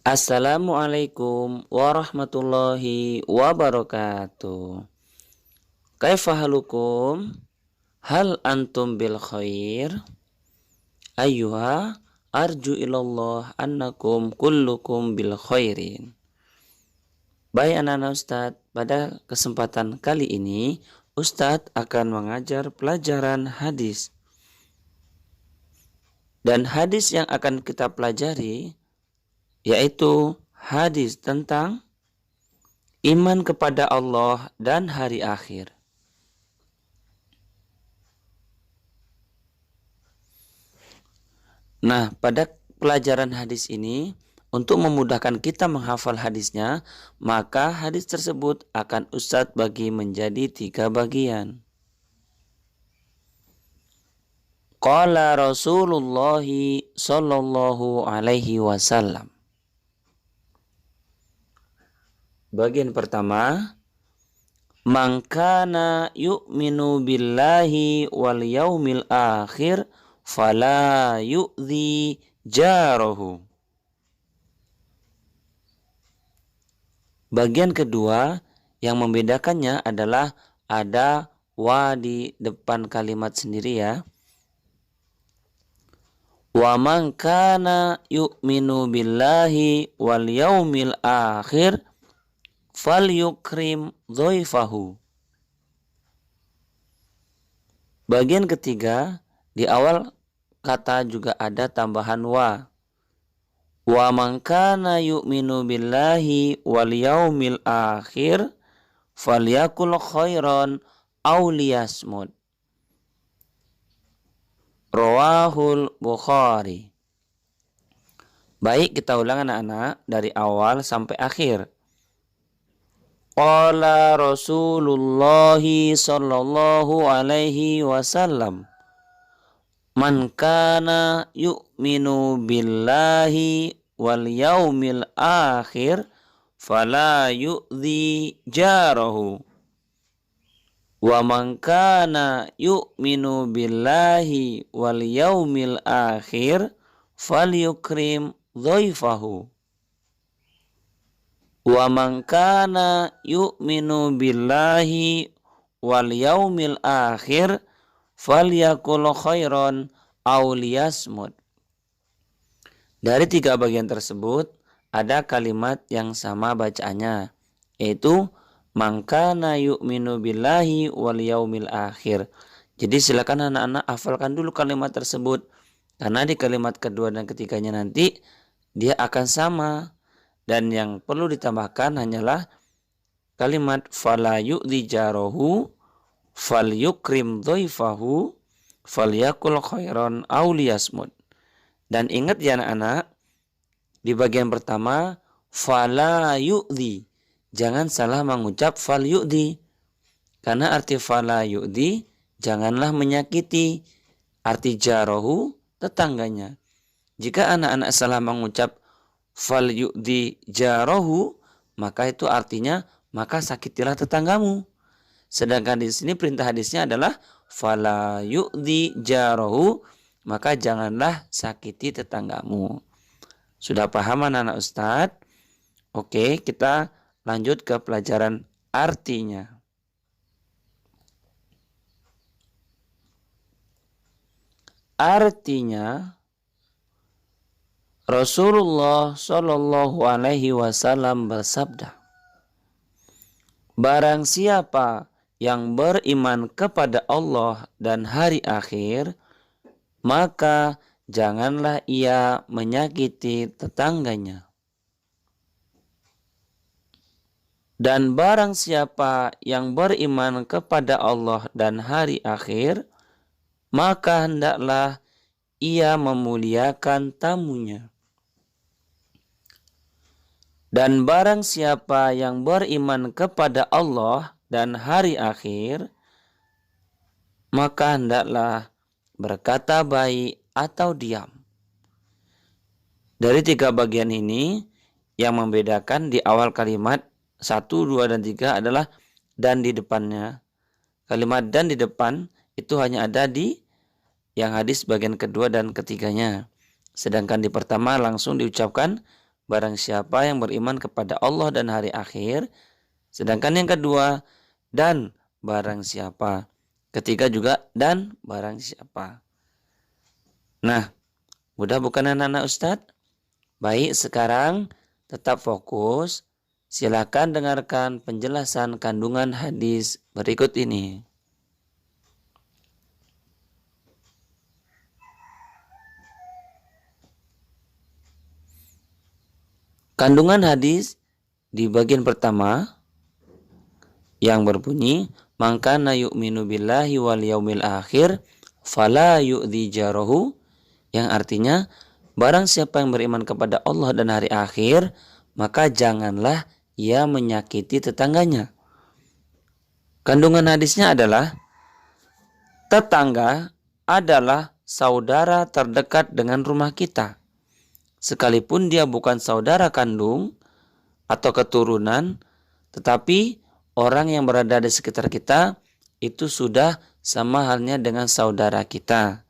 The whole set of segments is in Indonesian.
Assalamualaikum warahmatullahi wabarakatuh. Kaifa halukum? Hal antum bil khair? Ayyuha arju ilallah annakum kullukum bil khairin. Baik anak-anak Ustadz, pada kesempatan kali ini Ustadz akan mengajar pelajaran hadis. Dan hadis yang akan kita pelajari yaitu hadis tentang iman kepada Allah dan hari akhir. Nah, pada pelajaran hadis ini, untuk memudahkan kita menghafal hadisnya, maka hadis tersebut akan Ustadz bagi menjadi 3 bagian. Qala Rasulullah sallallahu alaihi wasallam. Bagian pertama, man kana yu'minu billahi wal yaumil akhir fala yu'dhi jarahu. Bagian kedua yang membedakannya adalah ada wa di depan kalimat sendiri ya. Wa man kana yu'minu billahi wal yaumil akhir falyukrim dhaifahu. Bagian ketiga, di awal kata juga ada tambahan wa. Wa man kana yu'minu billahi wal yaumil akhir falyakul khairan aw liyasmut. Rawahul Bukhari. Baik, kita ulang anak-anak dari awal sampai akhir. Qala Rasulullah sallallahu alaihi wasallam. Man kana yu'minu billahi wal yaumil akhir fala yu'dhi jarahu. Wa man kana yu'minu billahi wal yaumil akhir falyukrim dhaifahu. Wa man kana yu'minu billahi wal yaumil akhir falyakul khairan aw liyasmut. Dari 3 bagian tersebut ada kalimat yang sama bacaannya, yaitu man kana yu'minu billahi wal yaumil akhir. Jadi silakan anak-anak hafalkan dulu kalimat tersebut, karena di kalimat kedua dan ketiganya nanti dia akan sama. Dan yang perlu ditambahkan hanyalah kalimat fala yu'dhi jarahu falyukrim dhaifahu falyakul khairan aw liyasmut. Dan ingat ya anak-anak, di bagian pertama fala yu'dhi, jangan salah mengucap fal yu'dhi, karena arti fala yu'dhi janganlah menyakiti, arti jarahu tetangganya. Jika anak-anak salah mengucap fal yu'dhi jarahu, maka itu artinya maka sakitilah tetanggamu. Sedangkan di sini perintah hadisnya adalah fala yu'dhi jarahu, maka janganlah sakiti tetanggamu. Sudah paham anak-anak Ustadz? Oke, kita lanjut ke pelajaran artinya. Artinya, Rasulullah Shallallahu Alaihi Wasallam bersabda, barang siapa yang beriman kepada Allah dan hari akhir, maka janganlah ia menyakiti tetangganya. Dan barang siapa yang beriman kepada Allah dan hari akhir, maka hendaklah ia memuliakan tamunya. Dan barang siapa yang beriman kepada Allah dan hari akhir, maka hendaklah berkata baik atau diam. Dari 3 bagian ini, yang membedakan di awal kalimat 1, 2, dan 3 adalah dan di depannya. Kalimat dan di depan itu hanya ada di yang hadis bagian kedua dan ketiganya. Sedangkan di pertama langsung diucapkan barang siapa yang beriman kepada Allah dan hari akhir. Sedangkan yang kedua, dan barang siapa. Ketiga juga, dan barang siapa. Nah, mudah bukan anak-anak Ustadz? Baik, sekarang tetap fokus. Silakan dengarkan penjelasan kandungan hadis berikut ini. Kandungan hadis di bagian pertama yang berbunyi, "Man kana yu'minu billahi wal yaumil akhir fala yu'dhi jarahu," yang artinya barang siapa yang beriman kepada Allah dan hari akhir, maka janganlah ia menyakiti tetangganya. Kandungan hadisnya adalah tetangga adalah saudara terdekat dengan rumah kita. Sekalipun dia bukan saudara kandung atau keturunan, tetapi orang yang berada di sekitar kita itu sudah sama halnya dengan saudara kita.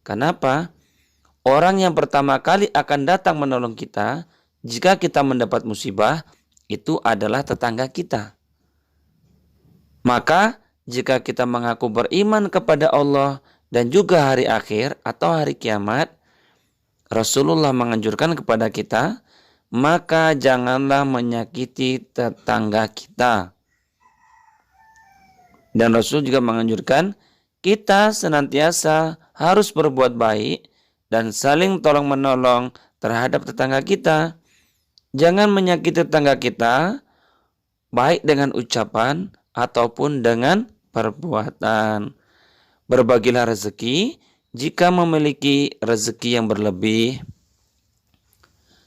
Kenapa? Orang yang pertama kali akan datang menolong kita jika kita mendapat musibah itu adalah tetangga kita. Maka jika kita mengaku beriman kepada Allah dan juga hari akhir atau hari kiamat, Rasulullah menganjurkan kepada kita, maka janganlah menyakiti tetangga kita. Dan Rasul juga menganjurkan kita senantiasa harus berbuat baik dan saling tolong menolong terhadap tetangga kita. Jangan menyakiti tetangga kita baik dengan ucapan ataupun dengan perbuatan. Berbagilah rezeki jika memiliki rezeki yang berlebih.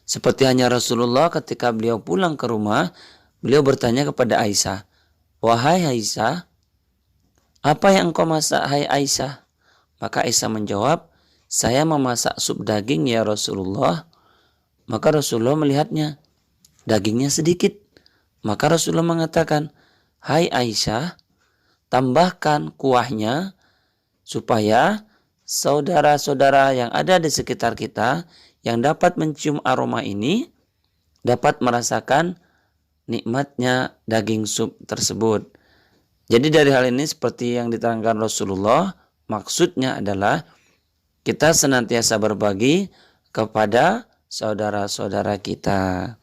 Seperti hanya Rasulullah ketika beliau pulang ke rumah, beliau bertanya kepada Aisyah, "Wahai Aisyah, apa yang engkau masak, hai Aisyah?" Maka Aisyah menjawab, "Saya memasak sup daging ya Rasulullah." Maka Rasulullah melihatnya, dagingnya sedikit. Maka Rasulullah mengatakan, "Hai Aisyah, tambahkan kuahnya supaya saudara-saudara yang ada di sekitar kita yang dapat mencium aroma ini dapat merasakan nikmatnya daging sup tersebut." Jadi dari hal ini seperti yang diterangkan Rasulullah, maksudnya adalah kita senantiasa berbagi kepada saudara-saudara kita.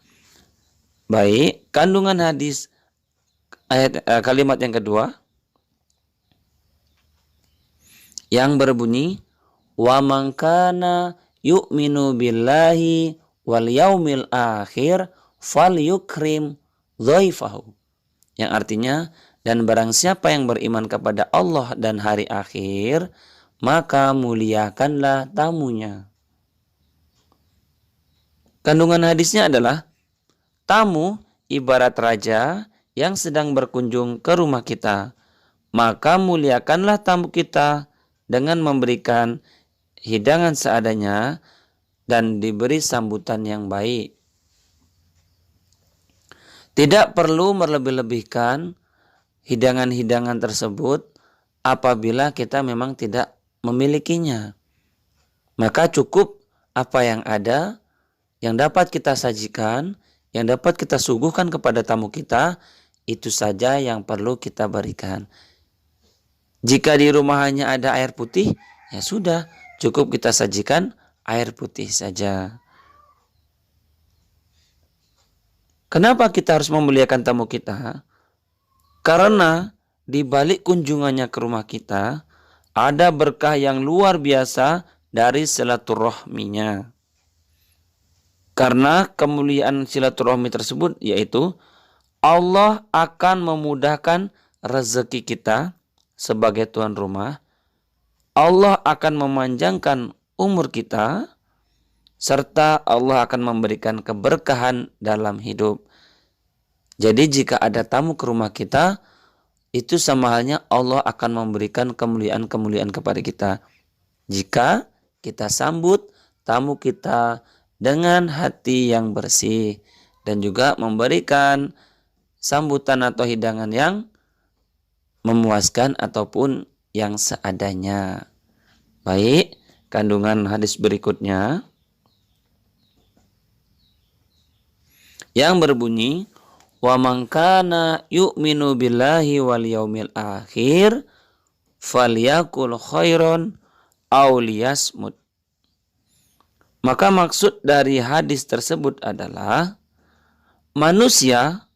Baik, kandungan hadis kalimat yang kedua yang berbunyi, "Wa man kana yu'minu billahi wal yaumil akhir falyukrim dhaifahu." Yang artinya, dan barang siapa yang beriman kepada Allah dan hari akhir, maka muliakanlah tamunya. Kandungan hadisnya adalah tamu ibarat raja yang sedang berkunjung ke rumah kita. Maka muliakanlah tamu kita dengan memberikan hidangan seadanya dan diberi sambutan yang baik. Tidak perlu melebih-lebihkan hidangan-hidangan tersebut apabila kita memang tidak memilikinya. Maka cukup apa yang ada, yang dapat kita sajikan, yang dapat kita suguhkan kepada tamu kita, itu saja yang perlu kita berikan. Jika di rumah hanya ada air putih, ya sudah, cukup kita sajikan air putih saja. Kenapa kita harus memuliakan tamu kita? Karena di balik kunjungannya ke rumah kita, ada berkah yang luar biasa dari silaturahminya. Karena kemuliaan silaturahmi tersebut yaitu Allah akan memudahkan rezeki kita sebagai tuan rumah. Allah akan memanjangkan umur kita, serta Allah akan memberikan keberkahan dalam hidup. Jadi jika ada tamu ke rumah kita, itu sama halnya Allah akan memberikan kemuliaan-kemuliaan kepada kita. Jika kita sambut tamu kita dengan hati yang bersih dan juga memberikan sambutan atau hidangan yang memuaskan ataupun yang seadanya. Baik, kandungan hadis berikutnya. yang berbunyi, wa man kana yu'minu billahi wal yaumil akhir falyakul khairon aw liyasmut. Maka maksud dari hadis tersebut adalah manusia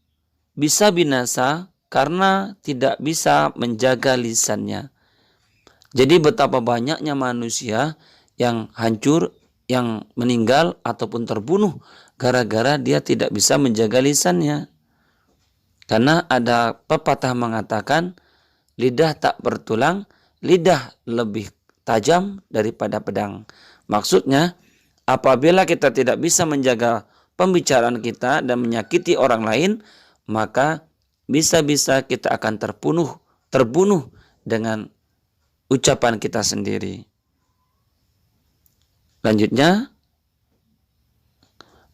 bisa binasa karena tidak bisa menjaga lisannya. Jadi betapa banyaknya manusia yang hancur, yang meninggal ataupun terbunuh gara-gara dia tidak bisa menjaga lisannya. Karena ada pepatah mengatakan lidah tak bertulang, lidah lebih tajam daripada pedang. Maksudnya apabila kita tidak bisa menjaga pembicaraan kita dan menyakiti orang lain, maka bisa-bisa kita akan terbunuh dengan ucapan kita sendiri. Lanjutnya,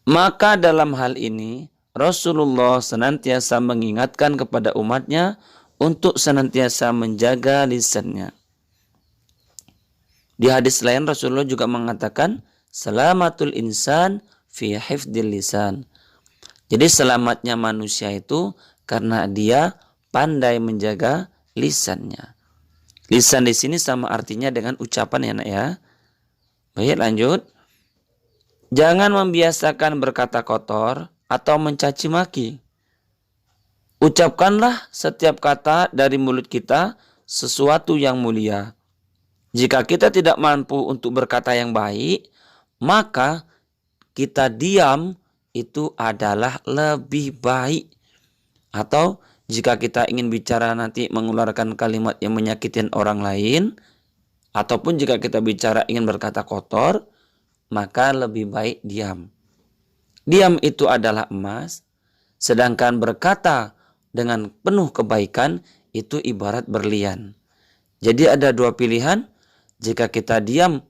maka dalam hal ini Rasulullah senantiasa mengingatkan kepada umatnya untuk senantiasa menjaga lisannya. Di hadis lain Rasulullah juga mengatakan, selamatul insan fi hifdil lisan. Jadi selamatnya manusia itu karena dia pandai menjaga lisannya. Lisan di sini sama artinya dengan ucapan ya nak ya. Baik, lanjut. Jangan membiasakan berkata kotor atau mencaci maki. Ucapkanlah setiap kata dari mulut kita sesuatu yang mulia. Jika kita tidak mampu untuk berkata yang baik, maka kita diam itu adalah lebih baik. Atau jika kita ingin bicara nanti mengeluarkan kalimat yang menyakitin orang lain, ataupun jika kita bicara ingin berkata kotor, maka lebih baik diam. Diam itu adalah emas, sedangkan berkata dengan penuh kebaikan itu ibarat berlian. Jadi ada dua pilihan. Jika kita diam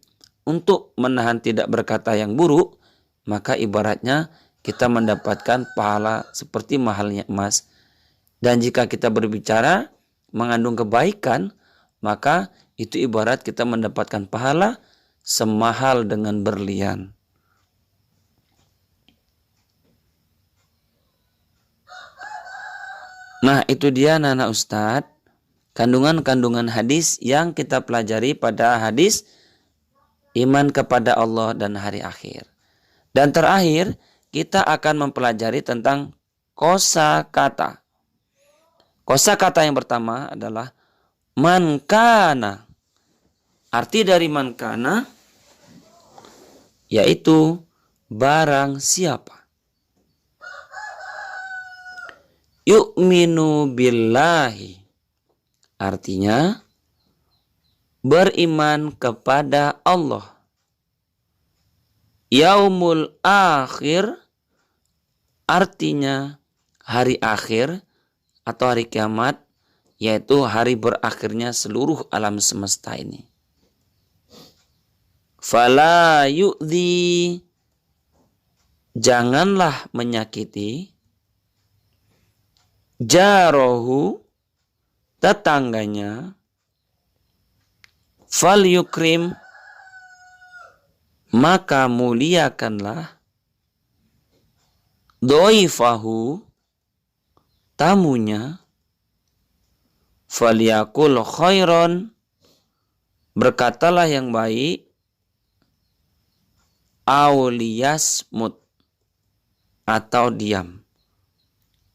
untuk menahan tidak berkata yang buruk, maka ibaratnya kita mendapatkan pahala seperti mahalnya emas. Dan jika kita berbicara mengandung kebaikan, maka itu ibarat kita mendapatkan pahala semahal dengan berlian. Nah, itu dia anak-anak Ustadz, kandungan-kandungan hadis yang kita pelajari pada hadis iman kepada Allah dan hari akhir. Dan terakhir, kita akan mempelajari tentang kosakata. Kosakata yang pertama adalah man kana. Arti dari man kana yaitu barang siapa. Yu'minu billahi. Artinya beriman kepada Allah. Yaumul akhir artinya hari akhir atau hari kiamat, yaitu hari berakhirnya seluruh alam semesta ini. Fala yu'dhi, janganlah menyakiti jarohu, tetangganya. Fal yukrim, maka muliakanlah. Doifahu, tamunya. Falyakul khairon, berkatalah yang baik. Auliyasmut, atau diam.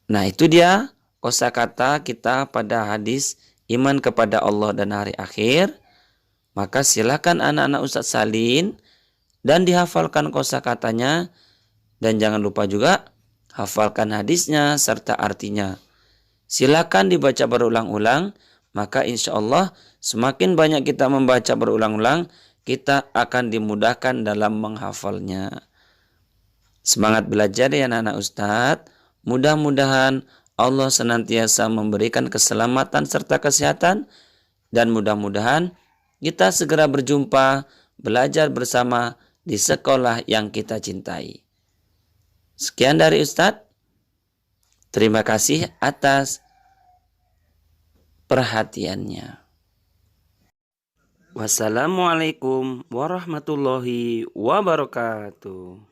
Nah, itu dia kosakata kita pada hadis iman kepada Allah dan hari akhir. Maka silakan anak-anak Ustadz salin dan dihafalkan kosakatanya, dan jangan lupa juga hafalkan hadisnya serta artinya. Silakan dibaca berulang-ulang, maka insya Allah semakin banyak kita membaca berulang-ulang, kita akan dimudahkan dalam menghafalnya. Semangat belajar ya anak-anak Ustadz. Mudah-mudahan Allah senantiasa memberikan keselamatan serta kesehatan, dan mudah-mudahan kita segera berjumpa belajar bersama di sekolah yang kita cintai. Sekian dari Ustadz. Terima kasih atas perhatiannya. Wassalamualaikum warahmatullahi wabarakatuh.